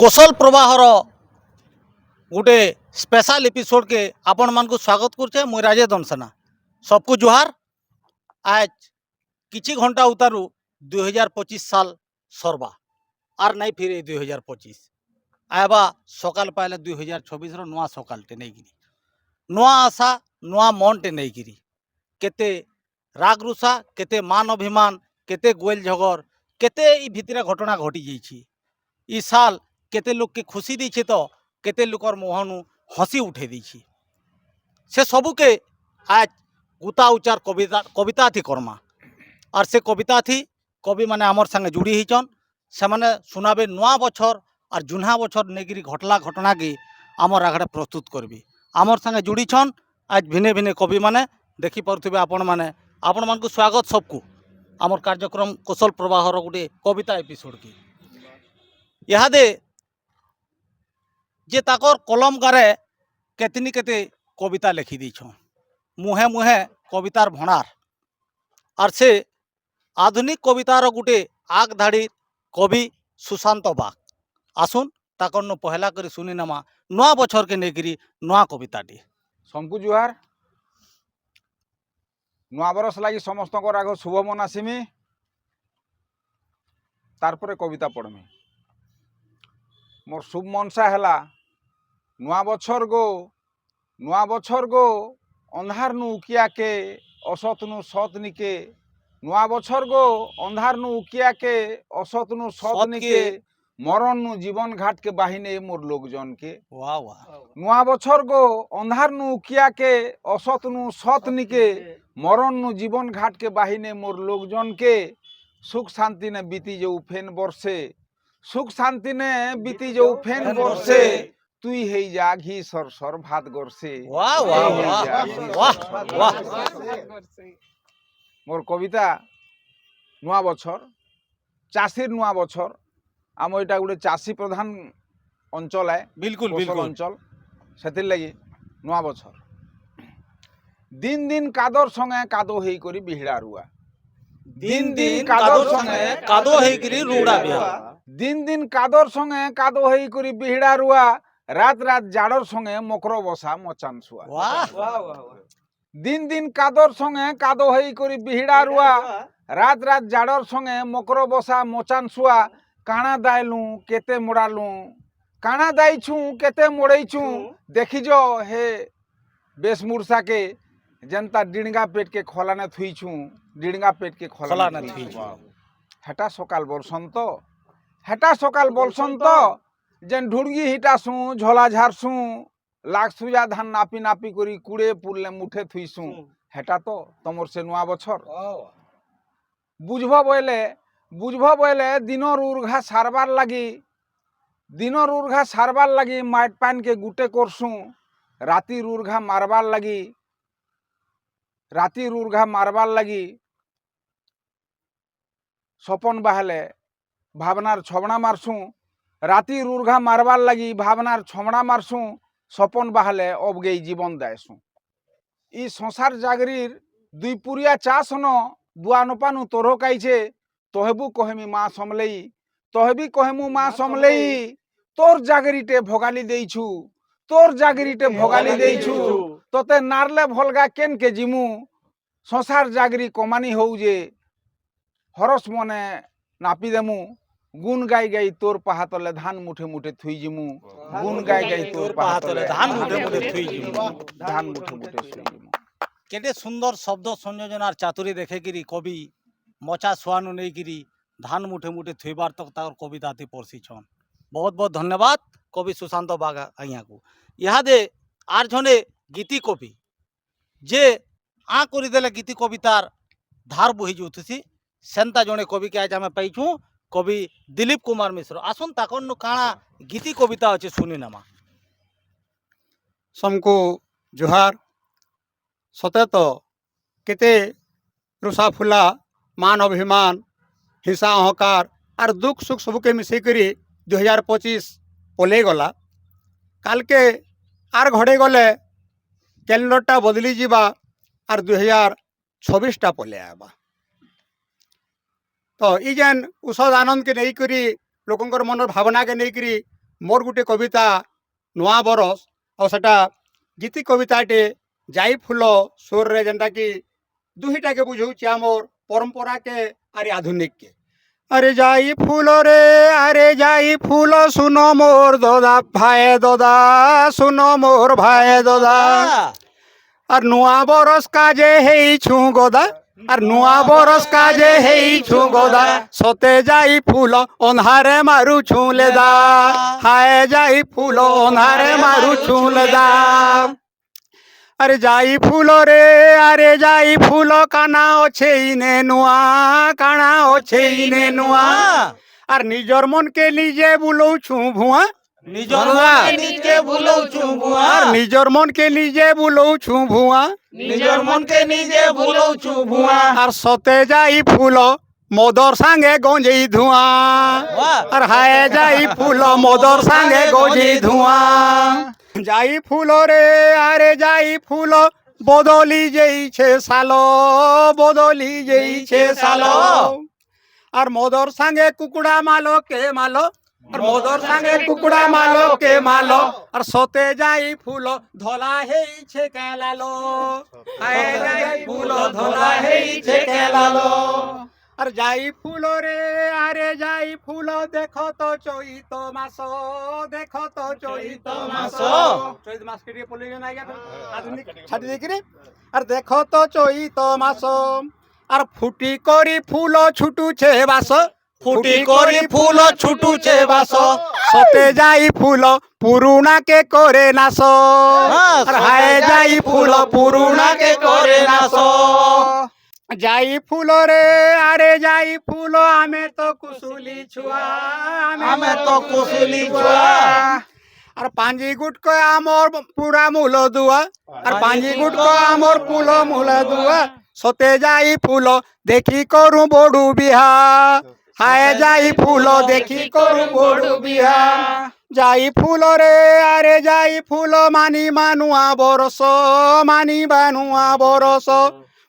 कौशल प्रवाहर गोटे special episode के आपण मान को स्वागत करछे। मुई राजे दमसेना सबको जुहार। आज किछि घंटा उतारू 2025 साल सरबा आर नहीं फिर 2025 आयबा सकाल पाइले 2026 नुआ सकालटे नहीं गिरी नुआ आशा नुआ मनटे नहीं गिरी केते राग रुषा केते मान अभिमान केते गोल झगड़ केते ई भितरे घटना घटी जाइछि। ई साल केते लोग के खुशी दीछे तो केते लोकर मुहनु हसी उठे दीछी। से सबू के आज गुता उचार कविता थी करमा और से कविता थी कवि माने आमर संगे जुड़ी हिचन से माने सुनाबे नुआ बछर और जुन्हा बछर नेगिरी घटला घटना के आमर आगड़े प्रस्तुत करबी। आमर संगे जुड़ी छन आज भिने भिने कवि माने देखी पारुथिबे आपण माने आपण मान को स्वागत सबको आमर कार्यक्रम कौशल प्रवाहर गोटे कविता एपिसोड की इहादे जे ताकर कलम गारे केतनी केते कविता लिखी दीछ मुहे मुहे कवितार भणार और से आधुनिक कवितार गोटे आग धाड़ी कवि सुशांत बाग आसुन ताकर पहला कर सुनी नमा नुआ बछर के नेगिरी नुआ कविताटी। सबको जुहार। नुआ बरस लगी समस्त आग शुभ मनासीमी तारपरे कविता पढ़मी। मोर शुभ मनसा है नुआ बछर गो अंधार नु उकिया के असत नु सत निके नुआ बछर गो अंधार नु उकिया के असत नु सत निके मरण नु जीवन घाट के बाहिने मोर लोकजन के। वाह वाह। नुआ बछर गो अंधार नु उकिया के असत नु सत निके मरण नु जीवन घाट के बाहिने मोर लोकजन के सुख शांति ने बीती जो फेन बरसे सुख शांति ने बीती जो फेन बरसे तुई हे जा घी सर सर भात गरसे। वाह वाह वाह वाह वाह। मोर कविता नुआ बछर चाषीर नुआ बछर आम एटा गोटे चाषी प्रधान अंचल है। बिल्कुल बिल्कुल अंचल से लगी नुआ बछर दिन दिन कादर संगे कादो हेई करी बिहड़ा रुआ दिन दिन कादर संगे कादो हेई करी रुड़ा बिहा दिन दिन कादर संगे कादो हेई करी बिहड़ा रुआ रात रात जाड़र संगे मकर बसा मचान सुआ। वाह। दिन दिन कादर संगे कादो हेई करी बिहड़ा रुआ रात रात जाड़र संगे मकर बसा मचान सुआ काना दायलू केते मोड़ालू काना दाइछू केते मोड़ेछू देखी जो हे बेस मुरसा के जनता डिणगा पेट के खोलाने थुईछू डिणगा पेट के खोलाने थुईछू। हेटा सकाल बोलसंत जेन ढुड़गी हिटासू झोला झारसू लाख सुजा धान नापी नापी करी कुड़े पुरले मुठे थुईसू हेटा तो तमर से नुआ बछर बुझब बोले दिनर उर्घा सारबार लगी माट पान के गुटे करसू रातिर उर्घा मारबार लगी सपन बाहले भावनार छबड़ा मारसू रातिर उर्घा मारबार लगी भावनार छमड़ा मारसू सपन बाहले अब गई जीवन दायसू। ई संसार जागरीर दुई पुरिया चाष न बुआ नपानु तोरो काइछे तोहेबू कहेमी माँ समलेई तोहेबी कहेमू माँ समलेई तोर जागरीटे भोगाली देइछु तोते नारले भलगा केन के जिमु संसार जागरी कमानी हौ जे हरस मने नापी देमु गुण गाई गाई तोर पहातले धान मुठे मुठे थुई जिमु गुण गाई गाई तोर पहातले धान मुठे मुठे थुई जिमु। केते सुंदर शब्द संयोजन और चातुरी देखे गिरी कवि मचा सुआनु नहीं गिरी धान मुठे मुठे थुईबार तक तार कविता थी पड़सी छन। बहुत बहुत धन्यवाद कवि सुशांत बाग आज्ञा को। इहादे आर जने गीति कवि जे आ करदेले गीति कवितार धार बोही जाऊथी सेंता जड़े कवि के आज आम पाइछू कवि दिलीप कुमार मिश्र आसन ताकन काଣା गीति कविता अच्छे सुनी नमा। सबको जुहार। सते तो केते रुषा फुला मान अभिमान हिंसा अहंकार और दुख सुख सबके मिसई करी 2025 पले गला काल के आर घड़े गले कैलेंडरटा बदली जीवा और 2026टा पले आवा। तो ई जेन उषद आनंद के नहीं करी लोकंकर मन भावना के नहीं करी मोर गुटे कविता नुआ बरस और सेटा गीति कविताटे जाई फूल सुर रे जेनटा कि दुहीटा के बुझाऊँ आमर परंपरा के अरे आधुनिक के। अरे जाई फूल रे अरे जाई फूल सुनो मोर ददा भाई ददा सुनो मोर भाई ददा और नुआ बरस काजे हेई छु गोदा और नुआ बरस काजे हेई छु गोदा सते जाई फूल ओन्हारे मारू छु लेदा हाय जाई फूल ओन्हारे मारू छु लेदा। अरे जाई फूल रे अरे जाई फूल काना ओछे इने नुआ काना ओछे इने नुआ और निजर मन के लीजे बुलौ छु भुआ निजर मन के नीचे भूलो छु भुआ और निजर मन के लीजे बुलौ छु भुआ निजर मन के नीचे भूलो छु भुआ और सते जाई फूल मोदर सांगे गंजेई धुआ और हाय जाई फूल मोदर सांगे गंजेई धुआ जाई फूल रे अरे जाई फूल बदली जेइछे सालो बदली जेइछे सालो और मोदर सांगे कुकुड़ा मालो के मालो और मोदर सांगे कुकुड़ा मालो के मालो और सोते जाई फूल धोला हेइछे के लालो हाय जाई फूल धोला हेइछे के लालो और जाई फूल रे अरे जाई फूल देखो तो चैत मासो देखो तो चैत मासो चैत मास के पोलियो ना गया आधुनिक छाड़ी देखिरे और देखो तो चैत मासो और फुटी करी फूल छुटू छे बासो फुटी करी फूल छुटू छे बासो सते जाई फूल पुरुना के करे नासो और हाय जाई फूल पुरुना के करे नासो जाई फूल रे अरे जाई फूल आमे तो कुसुली छुआ आमे तो कुसुली छुआ और पांजी गुट को आमर पूरा मूल दुआ और पांजी गुट को आमर फूल मूल दुआ सते जाई फूल देखी करू बड़ू बिहा हाय जाई फूल देखी करू बड़ू बिहा जाई फूल रे अरे जाई फूल मानी मानुआ बरस मानी बानुआ बरस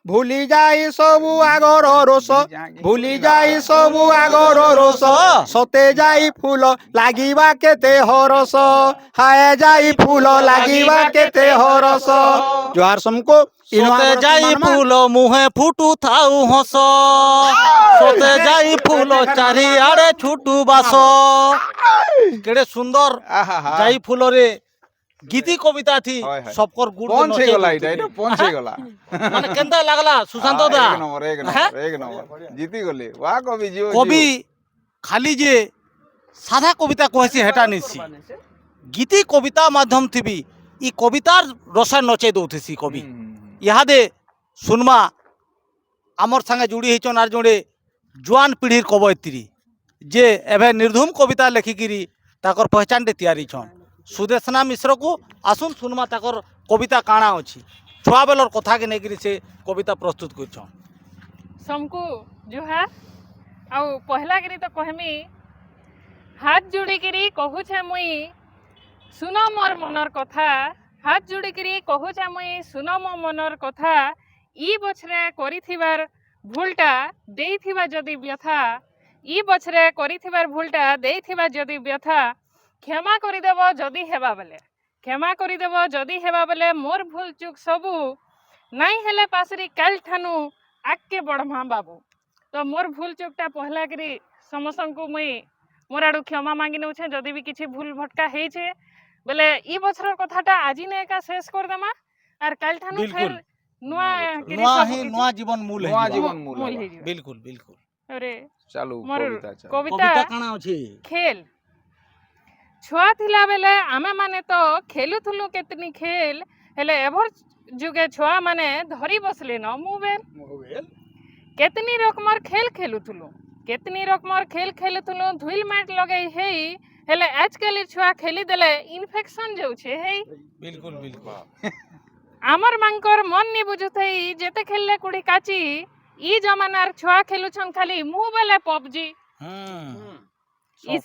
भूली जाई सबु आगर रोस भूली जाई सबु आगर रोस सते जाई फूल लागिबा केते हरस हाय जाई फूल लागिबा केते हरस जोहार समको सोते जाई फूल मुहे फुटू थाउ हस सोते जाई फूल चारि आड़े छुटू बास केड़े सुंदर जाई फूल रे गीति कविता थी सबकर गुड़ पहुंचे गला এটা पहुंचे गला মানে কেনতা লাগলা সুশান্ত দা এক নম্বর জিতি গলে ওয়া কবি জিও কবি খালি যে সাদা কবিতা কহেছি হেটা নিছি গীতি কবিতা মাধ্যম থিবি ই কবিতার রসা নচে দৌথিছি কবি ইহাদে শুনমা আমার সঙ্গে জুড়ি হইছন আর জোড়ে জোয়ান পিঢ়ির কবয়িত্রী যে এবে নির্ধুম কবিতা লেখিকিরি তাকর পহচানটে তৈয়ারি ছন सुदेशना मिश्र को आसुन सुनमा ताकर कविता काଣା अछि छुआ बेलर कथा के नेगिरी से कविता प्रस्तुत करछन समको जुहार आउ पहला गिरी तो कहमी हाथ जोड़ी गिरी कहू छे मुई सुनो मोर मनर कथा हाथ जोड़ी गिरी कहू छे मुई सुनो मो मनर कथा ई बछरे करिथिबार भूलटा देइथिबा जदि व्यथा ई बछरे करिथिबार भूलटा देइथिबा जदि व्यथा क्षमा करिदेव जदि हेबा बेले क्षमा करिदेव जदि हेबा बेले मोर भूल चूक सबू नाई हेले पासरी काल ठानु आगे बढ़मा बाबू तो मोर भूल चूकटा पहला करी समस्त को मुई मोर आड़ू क्षमा मांगी नौछे जदि भी किसी भूल भटका हेछे बेले ई बछर कथाटा आजी ने एका शेष कर देमा आर काल ठानु फिर नुआ नुआ जीवन मूल है नुआ जीवन मूल बिल्कुल बिल्कुल अरे चालू मोर कविता कविता काଣା अछि खेल छुआ थिला बेले आमे माने तो खेलुथुलु केतनी खेल हेले एभर जुगे छुआ माने धरी बसले न मोबाइल केतनी रकमर खेल खेलुथुलु केतनी रकमर खेल खेलुथुलु धुइल माट लगई हेई हेले आजकल छुआ खेली देले इन्फेक्शन जाउ छे हेई बिल्कुल बिल्कुल आमर मांकर मन नि बुझुथई जेते खेलले कुड़ी काची ई जमानार छुआ खेलुछन खाली मोबाइल पबजी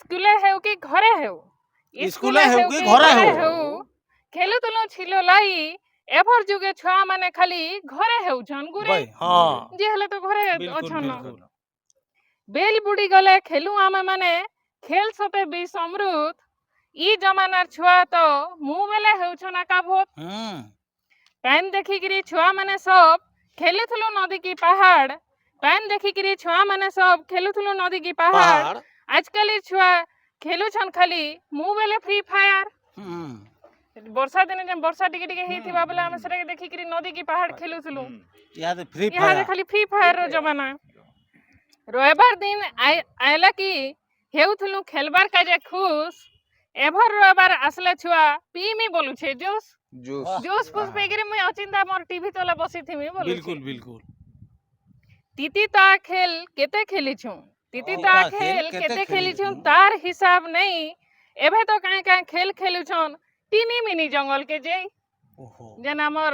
स्कूले हेउ कि घरे हेउ स्कूले हेउ कि घरे हेउ खेलुथुलु छिलो लाई एभर जुगे छुआ माने खाली घरे हेउ छन गुरे हां जे हले तो घरे बिल्कुल अछन बिल्कुल बेल बुडी गले खेलु आमे माने खेल सते 20 अमृत ଇ ଜମାନାର ଛୁଆ ତ ମୁଁ ବେଲେ ହେଉଛନ୍ ଆକା ଭୋତ হুম ପାନ୍ ଦେଖିକିରି ଛୁଆ ମାନେ ସବ ଖେଲୁଥିଲୁ ନଦୀ କି ପାହାଡ଼ ପାନ୍ ଦେଖିକିରି ଛୁଆ ମାନେ ସବ ଖେଲୁଥିଲୁ ନଦୀ କି ପାହାଡ଼ পাহাড় ଆଜକାଲି ଛୁଆ ଖେଲୁଛନ୍ ଖାଲି ମୁଁ ବେଲେ ଫ୍ରି ଫାୟାର হুম ବର୍ଷା ଦିନେ ଯେ ବର୍ଷା ଟିକେ ଟିକେ ହେଇଥିବା ବେଲେ ଆମେ ସେଟାକେ ଦେଖିକିରି নদী কি পাহাড় খেলুଥିଲু ইয়াতে ফ্রি ইহাদে ফায়ার খালি ফ্রি ফায়ার ର ଜମାନା রবিবার দিন আইলা কি হেউଥିଲୁ খেলবার কাজে খুশ এভর রবিবার আসলে ছুয়া পিমি বলুছে জুস জুস জুস ফুস পেগিরি মুই অচিন্তা মোর টিভি তলে বসিথিমি বলুছে বিলকুল বিলকুল তিতি তা খেল কেতে খেলিছু তিতি তা তা খেল খেল কেতে কেতে খেলিছু খেলিছুন। তার হিসাব নেই এবে তো কাঁ কাঁ খেল খেলুছন টিনি মিনি জঙ্গল কে যাই ওহো যেন আমার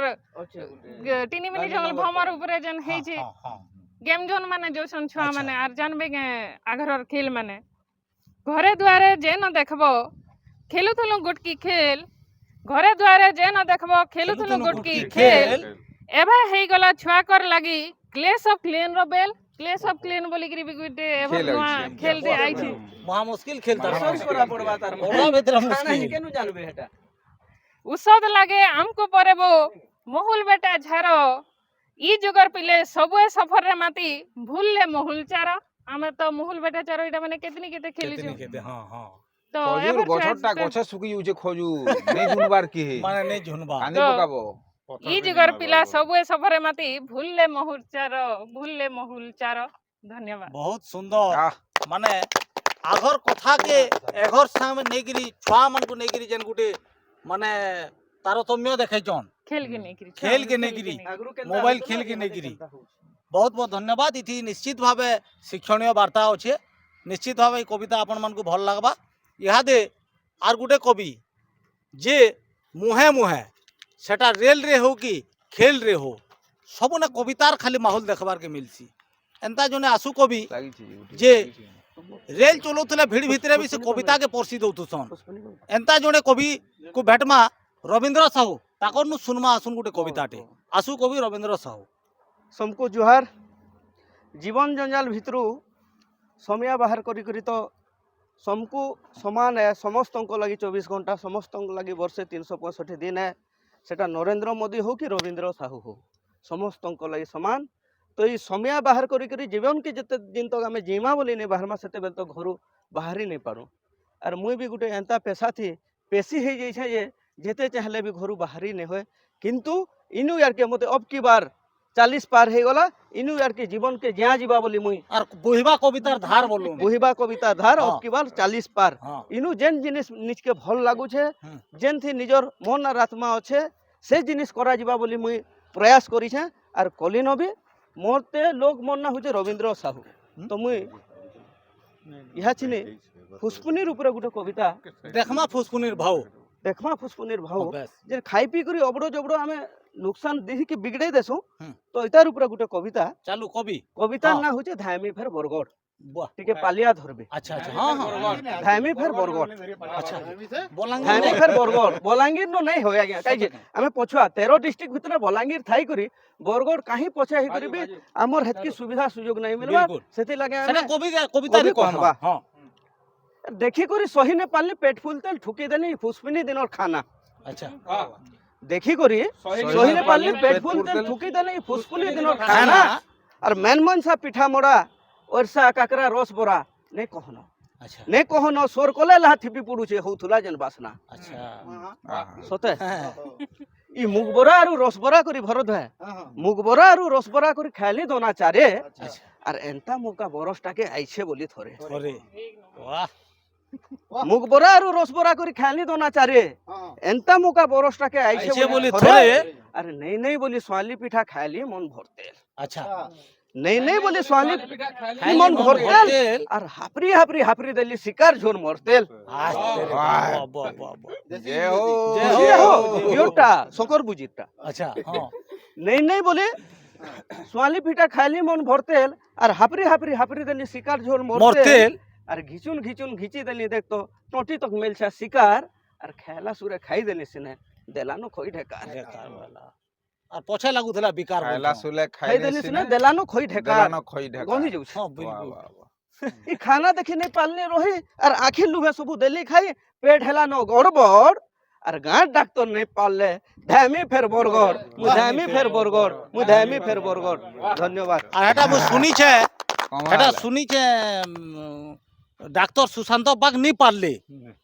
টিনি মিনি জঙ্গল ভ্রমর উপরে যেন ହେଇଛି হ্যাঁ হ্যাঁ গেম জোন মানে যোছন ছুয়া আচ্ছা। মানে আর জানবে গে আঘরর খেল মানে ঘরে দুয়ারে যে ন দেখবো খেলুথুলু গুটকি খেল ঘরে দুয়ারে যে ন দেখবো খেলুথুলু গুটকি খেল এবে ହେଇଗଲା ଛୁଆକର ଲାଗି ক্লেশ অফ ক্লিন ର বেল ক্লেশ অফ ক্লিন বলিକିରି ବି ଗୋଟେ এবার খেল ନୂଆ ଆଇଛି। খেলতে আইছে মহা মুশকিল খেলতা ସର୍ଚ୍ଚ କରା ପଡବା ତାର ওলা ভিতরে ଖାନା ହିଁ মুশকিল କେନୁ ଜାନବେ ହେଟା উষদ লাগে আমকো পরেবো মহুল বেটা ঝার ই যুগর পিলে সবুয়ে সফরে মাতি ভুললে মহুল চার আমি তো মহুল বেটা চার এটা মানে কেতনি কেতে খেলিছু কেতে কেতে হ্যাঁ হ্যাঁ তো খজুর এবার গছটা গছে শুকি যাচ্ছে খজুর নেই শুনবার কি হে মানে নেই ঝুনবা কান্দি তো- পকাবো ই যুগর পিলা সবুয়ে সফরে মাতি ভুললে মহুল চার ধন্যবাদ বহুত সুন্দর আহ মানে আগর কথাকে এঘর সামনে নেগিরি ছুয়া মানকু নেগিরি যেন গুটে মানে তারতম্য দেখাইছন খেল কে নেই খেল কে নেগিরি ଆଗରୁ କେନ୍ତା ମୋବାଇଲ ହଉଥିଲା, ଖେଲ କି ଏବେ ନେଇକିରି। କେନ୍ତା ହଉଛି? ବହୁତ ବହୁତ ଧନ୍ୟବାଦ ଇଥି ନିଶ୍ଚିତ ଭାବେ ଶିକ୍ଷଣୀୟ ବାର୍ତ୍ତା ଅଛେ ନିଶ୍ଚିତ ଭାବେ এই কবিতা ଆପଣମାନଙ୍କୁ ଭଲ লাগবা ইহাদে আর গোটে কবি যে মুহে মুহে সেটা রেলরে হো কি খেলরে হো সবনে কবিতার খালি মাহল দেখবারকে মিলছি এন্তা জনে আসু কবি লাগিছি যে রেল চলাউলে ভিড় ভিতরে বি সে কবিতাকে পরশি দৌথুসন এন্তা জনে কবি কু ভেটমা রবীন্দ্র সাহু তাকর নু শুনমা আসুন গোটে কবিতাটে আসু কবি রবীন্দ্র সাহু ସମକୁ ଜୁହାର ଜୀବନ ଜଞ୍ଜାଲ ଭିତରୁ ସମୟ ବାହାର କରି ତ ସମକୁ ସମାନ ଏ ସମସ୍ତଙ୍କ ଲାଗି 24 ଘଣ୍ଟା ସମସ୍ତଙ୍କ ଲାଗି ବର୍ଷେ 365 ଦିନ ଏ ସେଟା ନରେନ୍ଦ୍ର ମୋଦି ହଉ କି ରବୀନ୍ଦ୍ର ସାହୁ ହଉ ସମସ୍ତଙ୍କ ଲାଗି ସମାନ ତ ଏଇ ସମୟ ବାହାର କରି ଜୀବନକେ ଯେତେ ଦିନ ତକ ଆମେ ଜିମା ବୋଲି ନେଇ ବାହାରମା ସେତେବେଳେ ତ ଘରୁ ବାହାରି ନେଇ ପାରୁ ଆର୍ ମୁଇଁ ବି ଗୋଟେ ଏନ୍ତା ପେଶା ଥି পেশি হয়ে যাইছে যে যেতে চাইলে বি ঘরু বাহারি নে হয় কিন্তু ইনু ইয়ারকে মতে অব কি বার 40 পার হয়ে গলা ইনু ইয়ারকে জীবনকে জিয়া যা বলি মুই আর বহিবা কবিতার ধার বলুন বহিবা কবিতা ধার অব হ্যাঁ। কি বার 40 পার হ্যাঁ ইনু যেন জিনিস নিজকে ভাল লাগুছে হুম। যেনথি নিজর মন আর আত্মা আছে সে জিনিস করা যা বলি মুই প্রয়াস করিছে আর কলিন বি মোরতে লোক মন না হচ্ছে রবীন্দ্র সাহু তো মুই ইহা চিনি ফুসপুনির উপরে গোটে কবিতা দেখমা ফুসকুনির ভাও দেখমা ফুসপুনির ভাও বেশ যে খাই পি করে অবড় জবড় আমি নুকসান দেখি বিগড়াই দেসু হুম। তো এটার উপরে গোটে কবিতা চালু কবি কবিতার হ্যাঁ। না হচ্ছে ধাইমি ফের বরগড় বাহ টিকে পালিয়া ধরবে আচ্ছা আচ্ছা হ্যাঁ হ্যাঁ ধাইমি ফের বরগড় আচ্ছা ধাইমি বলাঙ্গীর ফের বরগড় বলাঙ্গীর নো নাই হয় আজ্ঞা কাই যে আমি পছুয়া 13 ডিস্ট্রিক্ট ভিতরে বলাঙ্গীর থাই করি বরগড় কাহি পছা হি করিবি আমর হেতকি সুবিধা সুযোগ নাই মিলবা বিলকুল। সেতি লাগে সেটা আমি কবিতারে কবি কহবা কহবা। হ্যাঁ দেখি করি সহি নে পারলি পেট ফুল তেল ঠুকি দেনি ফুসপিনি দিনর খানা আচ্ছা দেখি করি সহি নে পারলি পেট ফুল তেল ঠুকি দেনি ফুসপুনি দিনর খানা আর মেনমন সা পিঠা মোড়া ওরসা কাকরা রস বড়া নে কহন আচ্ছা নে কহন সোর কলে লাহা থিপি পুড়ুছে হউথুলা যেন বাসনা আচ্ছা সতে হ্যাঁ ই মুগ বড়া আর রস বড়া করি ভরত হয় মুগ বড়া আর রস বড়া করি খাইলি দোনা চারে আচ্ছা আর এন্তা মুকা বরসটাকে আইছে বলি থরে ওরে বাহ মুগ বড়া আর রস বড়া করি খাইলি দোনা চারে এন্তা মুকা বরসটাকে আইছে আইছে বলি বলি থরে থরে আর নেই নেই বলি সোয়ালি পিঠা খাইলি মন ভরতে আচ্ছা নেই নেই বলি সোয়ালি খাইলি মন মন ভরতেল ভরতেল। আর হাপরি হাপরি হাপরি দেলি শিকার ঝোর মরতেল আজ তেরে বাহ বাহ বাহ বাহ জে হো জে বুঝি হো। হো ইয়োটা শঙ্কর বুজিটা আচ্ছা হ্যাঁ নেই নেই বলে সোয়ালি পিঠা খাইলি মন ভরতেল আর হাপরি হাপরি হাপরি দেলি শিকার ঝোর মরতেল মরতেল আর ঘিচুন ঘিচুন ঘিচি দেলি দেখতো টটি তক মিলছা শিকার আর খেলা সুরে খাই দেলি সিনে দেলানো খই ঢেকার বেকার বালা আর পছে লাগুଥିଲା বিকার খাইলা বলতো। সুলে খাই খাইলে দেলি সিনে সিনে দেলানো খই ঢেকার দেলানো খই ঢেকা গন্ধি যাଉଛି হ্যাঁ বিলকুল इ खाना देखि नहीं पालने रही और आखिर लुहे सब देली खाई पेट हेला न गड़बड़ और गाँव डॉक्टर नहीं पालले ध्यामी फेर बरगड़ मुधामी फेर बरगड़ मुधामी फेर बरगड़ धन्यवाद আর এটা মুই শুনিছে এটা শুনিছে ডাক্তার সুশান্ত বাগ নি পারলে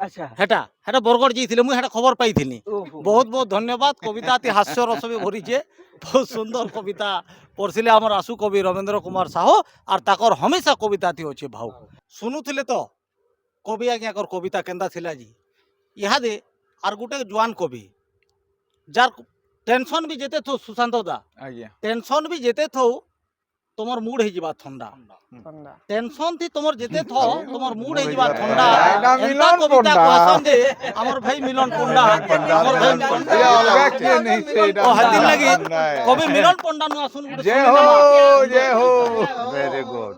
अच्छा হেটা হেটা বরগড় যাইছিলে মুই হেটা খবর পাইছিনি ओहो। বহুত বহুত ধন্যবাদ কবিতা অতি হাস্য রসবে ভরিছে বহুত সুন্দর কবিতা পড়ছিলে আমার আশু কবি রবীন্দ্র কুমার সাহু আর তাকর হমেশা কবিতাতি অছে ভাউ শুনুଥିଲେ তো কবি আজ্ঞাকর কবিতা কেন্দা ଥିଲା জি ইহাদে আর গোটে জোয়ান কবি যার টেনশন বি যেতে থো সুশান্ত দা আজ্ঞা টেনশন বি যেতে থো তোমার মুড হয়ে যাবা ঠন্ডা টেনশন থি তোমার যেতে থো তোমার মুড হয়ে যাবা ঠন্ডা এটা এন্তা মিলন কবিতা পণ্ডা। কহসন যে আমার ভাই মিলন পণ্ডা আমার ভাই মিলন এটা অলগা কিଏ নেই ସେଇଟା ও হাতির লাগি নাই। কবি মিলন পণ্ডা নু আসুন গুটে জয় শুনি হো নেমা। জয় হো ভেরি গুড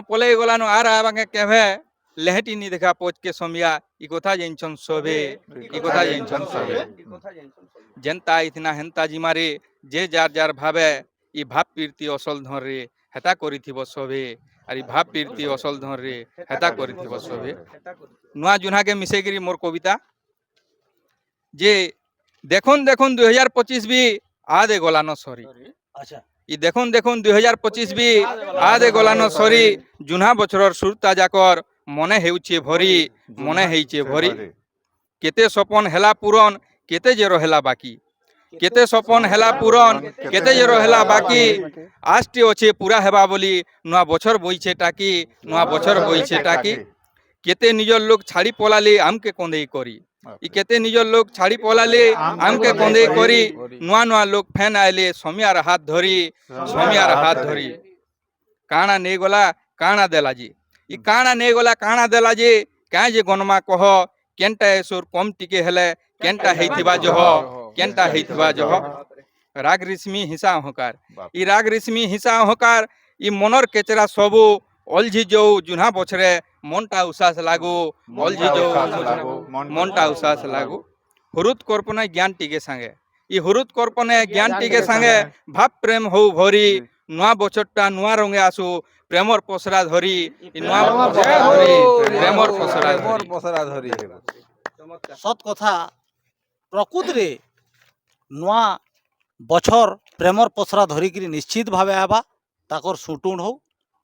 পলাই গলানো আর আবাঙ্গে কেভে লেহেটি নি দেখা পোচকে সমিয়া ই কথা জানছন সবে ই কথা জানছন সবে যেনতা ইথনা হেনতা জিমারে যে যার যার ভাবে ই ভাব প্রীতি অসল ধরে হেতা করিথিব সবে আর ই ভাব প্রীতি অসল ধরে হেতা করিথিব সবে নুয়া জুনাকে মিশাইকরি মোর কবিতা যে দেখুন দেখুন 2025 বি আদে গলানো সরি আচ্ছা ই দেখুন দেখুন 2025 বি আদে গলানো সরি জুনা বছরর সুরতা যাকর মনে হেউছে ভরি মনে হেইছে ভরি কেতে সপন হেলা পূরণ কেতে যে রহেলা বাকি কেতে সপন হেলা পূরণ কেতে যে রহেলা বাকি আজটি অছে পুরা হেবা বলি নয়া বছর বইছে টাকি নয়া বছর বইছে টাকি কেতে নিজর লোক ছাড়ি পলালি আমকে কন্দেই করি ই কেতে নিজর লোক ছাড়ি পলালি আমকে কন্দেই করি নয়া নয়া লোক ফ্যান আইলে সমিয়ার হাত ধরি সমিয়ার হাত ধরি কাଣା নেই গলা কাଣା দেলা জি ই কাଣା নেই গলা কাଣା দেলা জি কাঁ যে গণমা কহ কেনটা এসুর কম টিকে হেলে কেনটা হেইথিবা জহ কেনটা হেইথিবা জহ রাগ রিশ্মি হিসা অহংকার ই রাগ রিশ্মি হিসা অহংকার ই মনর কেচরা সবু অলঝি যৌ জুনা বছরে মনটা উসাস লাগু অলঝি যৌ মনটা উসাস লাগু হুরুত কল্পনায় জ্ঞান টিকে সাঙ্গে ই হুরুত কল্পনায় জ্ঞান টিকে সাঙ্গে ভাব প্রেম হৌ ভরি নয়া বছরটা নয়া রঙে আসু প্রেমর পসরা ধরি ই নয়া বছরটা ধরি প্রেমর পসরা ধরি পসরা ধরি সৎ কথা প্রকৃতরে নূয়া বছর প্রেমর পসরা ধরিকি নিশ্চিত ভাবে আবা তাকর সুটুণ হো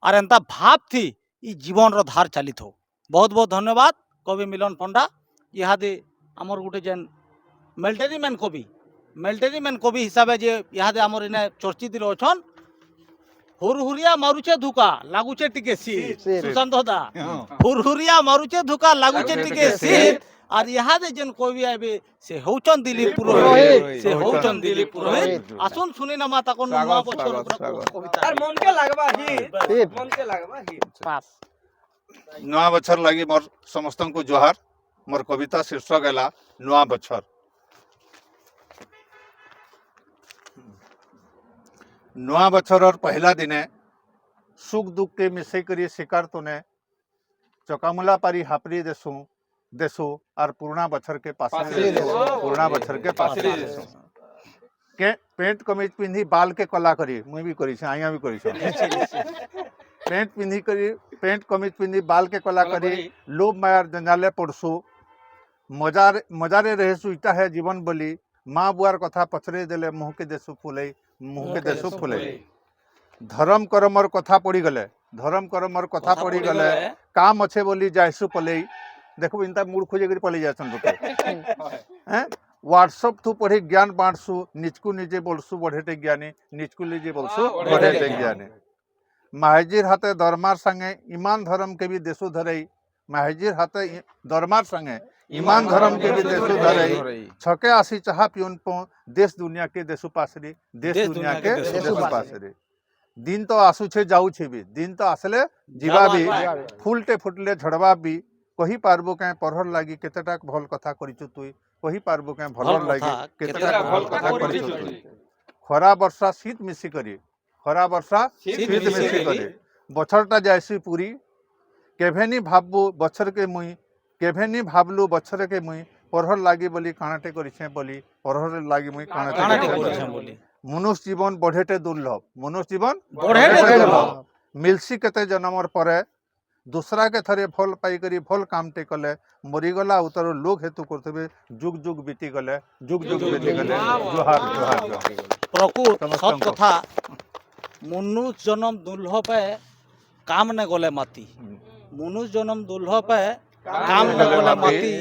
আর এন্তা ভাবথি ই জীবনর ধার চালিত হো বহুত বহুত ধন্যবাদ কবি মিলন পণ্ডা ইহাদে আমার গোটে যেন মিলিটারি ম্যান কবি হিসাবে যে ইহাদে আমার এনে চর্চিত অছন হুরহুরিয়া মারুছে ধুকা লাগুছে টিকে শীত সুশান্ত দা হুরহুরিয়া মারুছে ধুকা লাগুছে টিকে শীত আর ইহাদে যেন কবি আইবে সে হৌচন দিলীপ পুরোহিত সে হৌচন দিলীপ পুরোহিত আসুন শুনি না মাতা কোন নয়া বছর কবিতা আর মনকে লাগবা হিট মনকে লাগবা হিট পাস ନୂଆ ବଛର ଲାଗି ମୋର ସମସ୍ତଙ୍କୁ ଜୁହାର ମୋର କବିତା ଶୀର୍ଷକ ହେଲା ନୂଆ ବଛର ନୂଆ ବଛରର ପହିଲା ଦିନେ ସୁଖ ଦୁଃଖକେ ମିଶେଇ କରି ଶିକାର ତୁନେ ଚକାମୁଲା ପାରି ହାପରି ଦେସୁ ଆର୍ ପୁରୁଣା ବଛରକେ ପାସରି ଦେସୁ ପୁରୁଣା ବଛରକେ ପାସରି ଦେସୁ କେ ପେଣ୍ଟ କମିଜ ପିନ୍ଧି ବାଲକେ କଲା କରି ମୁଇଁ ବି କରିଛେ ଆଜ୍ଞା ବି କରିଛେ पेंट कमीज पिंधि बाल के कला करी लोभ मायार जंजाले पड़सु मजारे रहेसु इटा है जीवन बोली माँ बुआर कथा पचरे देले मुँह के देसु फुले धर्म करमर कथा पड़ी गले काम अच्छे बोली जायसु पलई देखो इनता मूड खोजे कर पलई जासन लोग हैं व्हाट्सअप थू पढ़ी ज्ञान बांटसु निजकु निजे बोलसु बढ़ेटे ज्ञानी निजकु निजे बोलसु बढ़ेटे ज्ञानी माहेजिर हाथे दरमार संगे ईमान धर्म के भी देसु धरई माहेजिर हाथे दरमार संगे ईमान धर्म के भी देसु धरई छके आसी चाहा पिउन पो देश दुनिया के देसु पासरी देश दुनिया के देसु पासरी दिन तो आसु छे जाऊ छे भी दिन तो आसले जीवा भी फुलटे फुटले झड़वा भी कही पारबो के परहर लागी केतेटा भल कथा करिछु तुई कही पारबो के भलर लागी केतेटा भल कथा करिछु तुई खरा वर्षा शीत मिसी करी खरा वर्षा शीत मिसी करे बछरटा जायसी पूरी केभेनी भाबू बछर के मुई केभेनी भाबलू बछर के मुई परहर लागी बोली काणाटे करिछे बोली परहर लागी मुई काणाटे करिछे बोली मनुष्य जीवन बढ़ेटे दुर्लभ मिलसी केते जन्मर परे दूसरा के थरे फल पाई करी फल कामटे कले मरीगला उतर लोक हेतु करते जुग जुग बीती गले जुग जुग बीती गले जुहार जुहार जुहार प्रकृत समस्तों सत को। कथा मनुष्य जन्म दुर्लभ पे काम ने गले माती मनुष्य जन्म दुर्लभ पे काम ने गले माती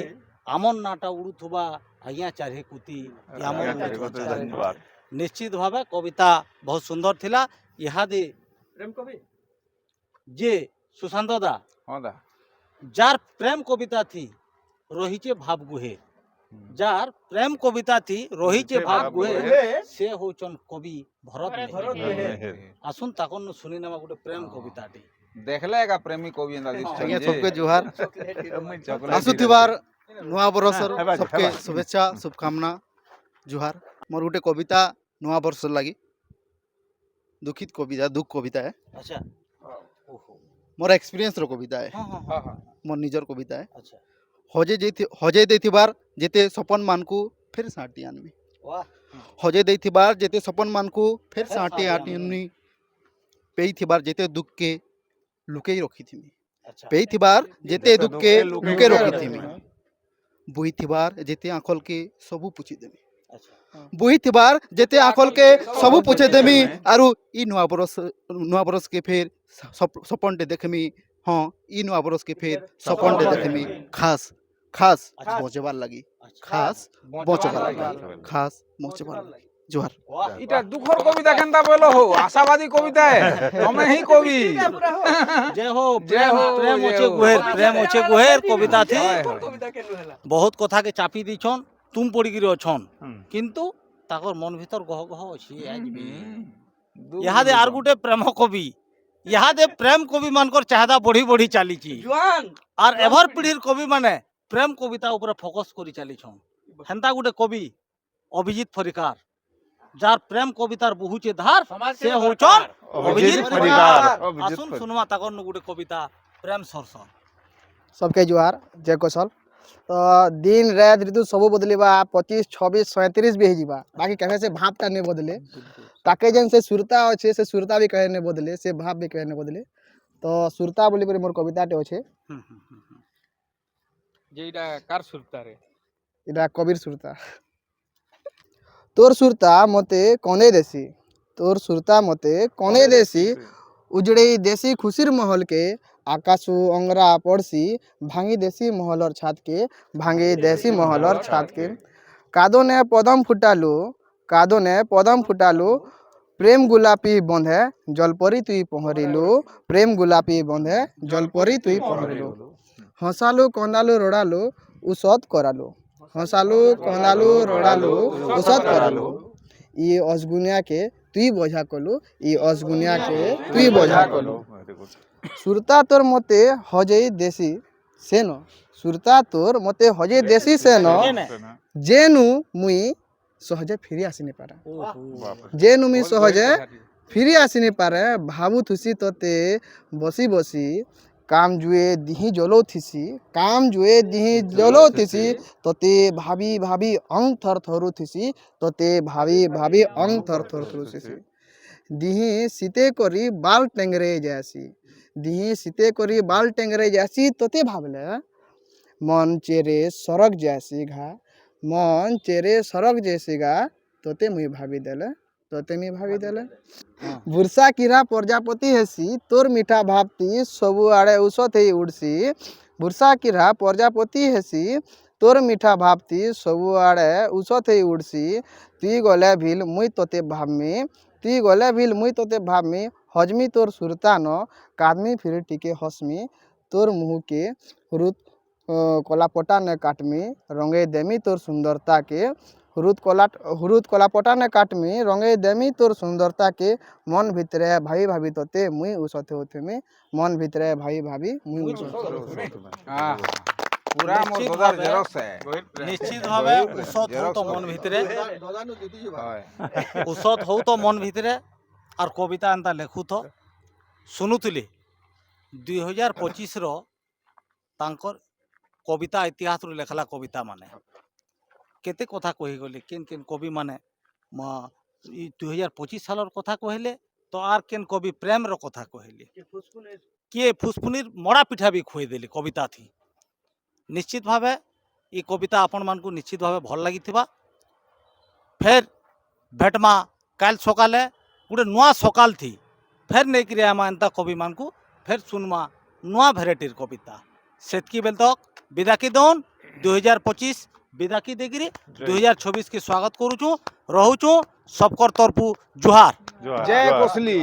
आमन नाटा उड़ुथुबा आज्ञा चारे कुती आमन उड़ुथुबा चारे कुती। धन्यवाद निश्चित भावे कविता बहुत सुंदर थिला इहादे ପ୍ରେମ କବି जे सुशांत दा ହଁ ଦା जार प्रेम कविता थी रहीचे भाव गुहे जार प्रेम कविता थी रहीचे भाव गुहे से होचन कवि भरत मेहर। आसुन ताकन सुनी नेमा गुटे प्रेम कविता टी देखले एका प्रेमी कवि एंदा ଆଜ୍ଞା सबके जुहार ଆସୁଥିବାର ନୂଆ ବର୍ଷର सबके शुभेच्छा शुभकामना जुहार मोर गोटे कविता नୂଆ ବର୍ଷ ଲାଗି दुखित कविता दुख कविता है अच्छा ओहो मोर एक्सपीरियंस रो कविता है हाँ हाँ ହଁ ହଁ मोर निजर कविता है अच्छा हजे देथिबार जेते सपन मानकू फिर साटी आनमी वाह हजे देथिबार जेते सपन मानकू फिर साटी आनमी पेइथिबार जेते दुख के लुकेई रखिथिमी अच्छा पेइथिबार जेते दुख के लुके रखिथिमी हाँ। बुइथिबार जेते आंखल के सबु पुछि देमी अच्छा बुइथिबार जेते आंखल के सबु पुछे देमी आरु ई नुआ बरस के फिर सपनटे देखमी हाँ ई नुआ बरस के फिर सपनटे देखमी खास खास अच्छा। बचेबार लगी अच्छा खास बचेबार लगी खास बचेबार लगी जोहार वाह इटा दुखर कविता केनता बोलो हो आशावादी कविता है तमे ही कवि जय हो जय हो, प्रेम जय ओछे हो। गुहेर प्रेम ओछे गुहेर कविता थी हाय, हाय। बहुत कथा के चापी दीछन तुम पड़ी गिरी अछन हम्म। किंतु ताकर मन भीतर गह गह अछि आज भी दुख इहादे आर दुख। गुटे प्रेम कवि इहादे प्रेम कवि मानकर चाहदा बढ़ी बढ़ी चलीची ଜୁଆନ आर एभर पीढ़ीर कवि माने प्रेम कविता ऊपर फोकस करी चलीछन हेंता गुटे कवि अभिजीत फरिकार जार प्रेम कवितार बहुचे धार से होचन अभिजीत फरिकार आसुन सुनवा ताकर नु गुटे कविता प्रेम सरसर सबके जुहार जय कौशल तो दिन रात ऋतु सब बदलिबा 25 26 37 भी होइबा बाकी कहे से भावटा नहीं बदले ताके जन से सुरता अच्छे से सुरता भी कहे नहीं बदले से भाव भी कहे नहीं बदले तो सुरता बोली मोर कविताटे अच्छे যেটা কার সুরতারে इटा कबीर सुरता तोर सुरता मते कने देसी तोर सुरता मते कने देसी उजड़े देसी खुशीर महल के आकाशु अंगरा पड़सी भांगी देसी महलर छात के भांगी देसी महलर छात के कादो ने पदम फुटालू प्रेम गुलापी बंधे जलपरी तुई पहरिलु प्रेम गुलापी बंधे जलपरी तुई पहरिलु हंसालु कंदालु रोड़ालु उसत करालु हंसालु कंदालु रोड़ालु उसत करालु ई अजगुनिया के तुई बोझा कलु ई अजगुनिया के तुई बोझा कलु सुरता तोर मते हजई देसी सेन सुरता तोर मते हजई देसी सेन जेनु मुई सहजे फिरी आसी नहीं पारा जेनु मुई सहजे फिरी आसी नहीं पारे भाबु थुसी तोते बसी बसी काम जुए दिही जलो थिसी तोते भाभी भाभी अंग थर थरु थिसी तोते भाभी भाभी अंग थर थर थरु थिसी दिही सीते करी बाल टेंगरे जासी दिही सीते करी बाल टेंगरे जासी तोते भाबले मन चेरे सरक जासी घा मन चेरे सरक जैसी गा तोते मुई भाभी देले बुरसा किरा प्रजापति हेसी तोर मीठा भावती सबु आड़े उसत ही उड़सी बुरसा किरा प्रजापति हेसी तोर मीठा भावती सबु आड़े उसत ही उड़सी तुई गले भील मुई तोते भावमी हजमी तोर सुरता न कादमी फिर टिके हसमी तोर मुँह के रुत कलापटा न काटमी रंगे देमी तोर सुंदरता के हुरुद कलापटा ने काटमी रंगे देमी तोर सुंदरता के मन भितरे भाई भाभी तोते मुई उसते होते मन भितरे भाई भाभी मुई उसते आह, पूरा मोर दोदार जेरक्स है निश्चित भावे उसत हो तो मन भितरे हाय। उसत हो तो मन भितरे आर कविता एंता लेखु तो शुणुली 2025 रो तांकर कविता इतिहास रो लेखला कविता माने केते कथा कही गले केन केन कवि माने 2025 सालर कथा कहले तो आर केन कवि प्रेम रो कथा कहले किए फुसफुनिर मड़ा पिठा भी खुए देली कविता थी। निश्चित भावे ये कविता आपण मानकु निश्चित भावे भल लगी। फिर भेटमा काल सकाले गोटे नुआ सकाल थी फिर नहीं कि एंता कवि मानकु फिर सुनमा नुआ भेराइटर कविता सेतकी बेल तक विदा की दौन 2025 विदा की देगिरी 2026 की स्वागत करूँ रहूँ सबकर तरफु जुहार। जय कोसली।